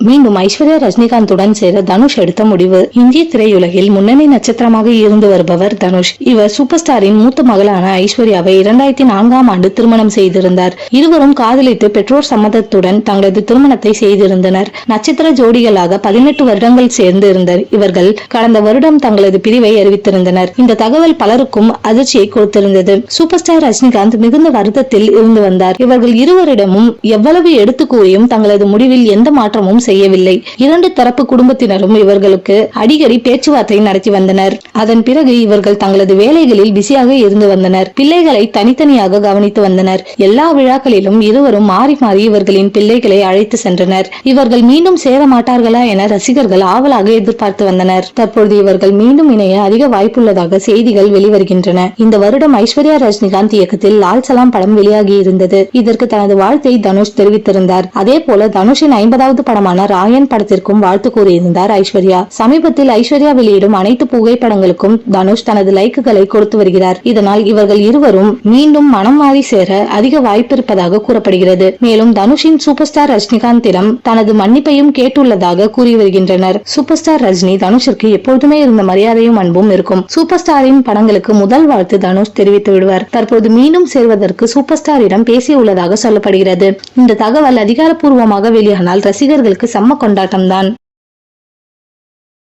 மீண்டும் ஐஸ்வர்யா ரஜினிகாந்துடன் சேர தனுஷ் எடுத்த முடிவு. இந்திய திரையுலகில் முன்னணி நட்சத்திரமாக இருந்து வருபவர் தனுஷ். இவர் சூப்பர் ஸ்டாரின் மூத்த மகளான ஐஸ்வர்யாவை 2004ஆம் ஆண்டு திருமணம் செய்திருந்தார். இருவரும் காதலித்து பெற்றோர் சம்மதத்துடன் தங்களது திருமணத்தை செய்திருந்தனர். நட்சத்திர ஜோடிகளாக 18 வருடங்கள் சேர்ந்து இருந்தனர். இவர்கள் கடந்த வருடம் தங்களது பிரிவை அறிவித்திருந்தனர். இந்த தகவல் பலருக்கும் அதிர்ச்சியை கொடுத்திருந்தது. சூப்பர் ஸ்டார் ரஜினிகாந்த் மிகுந்த வருத்தத்தில் இருந்து வந்தார். இவர்கள் இருவரிடமும் எவ்வளவு எடுத்து கூறியும் தங்களது முடிவில் எந்த மாற்றமும் செய்யவில்லை. இரண்டு தரப்பு குடும்பத்தினரும் இவர்களுக்கு அடிக்கடி பேச்சுவார்த்தை நடத்தி வந்தனர். அதன் பிறகு இவர்கள் தங்களது வேலைகளில் பிஸியாக இருந்து வந்தனர். பிள்ளைகளை தனித்தனியாக கவனித்து வந்தனர். எல்லா விழாக்களிலும் இருவரும் மாறி மாறி இவர்களின் பிள்ளைகளை அழைத்து சென்றனர். இவர்கள் மீண்டும் சேர மாட்டார்களா என ரசிகர்கள் ஆவலாக எதிர்பார்த்து வந்தனர். தற்பொழுது இவர்கள் மீண்டும் இணைய அதிக வாய்ப்புள்ளதாக செய்திகள் வெளிவருகின்றன. இந்த வருடம் ஐஸ்வர்யா ரஜினிகாந்த் இயக்கத்தில் லால் சலாம் படம் வெளியாகி இருந்தது. இதற்கு தனது வாழ்த்தை தனுஷ் தெரிவித்திருந்தார். அதே போல தனுஷின் 50வது படமான ராயன் படத்திற்கும் வாழ்த்து கூறியிருந்தார் ஐஸ்வர்யா. சமீபத்தில் ஐஸ்வர்யா வெளியிடும் அனைத்து புகைப்படங்களுக்கும் தனுஷ் தனது லைக்குகளை கொடுத்து வருகிறார். இதனால் இவர்கள் இருவரும் மீண்டும் மனம் மாறி சேர அதிக வாய்ப்பு இருப்பதாக கூறப்படுகிறது. மேலும் தனுஷின் சூப்பர் ஸ்டார் ரஜினிகாந்திடம் தனது மன்னிப்பையும் கேட்டுள்ளதாக கூறி வருகின்றனர். சூப்பர் ஸ்டார் ரஜினி தனுஷிற்கு எப்பொழுதுமே இருந்த மரியாதையும் அன்பும் இருக்கும். சூப்பர் ஸ்டாரின் படங்களுக்கு முதல் வாழ்த்து தனுஷ் தெரிவித்து விடுவார். தற்போது மீண்டும் சேர்வதற்கு சூப்பர் ஸ்டாரிடம் பேசியுள்ளதாக சொல்லப்படுகிறது. இந்த தகவல் அதிகாரப்பூர்வமாக வெளியானால் ரசிகர்களுக்கு செம்ம கொண்டாட்டம் தான்.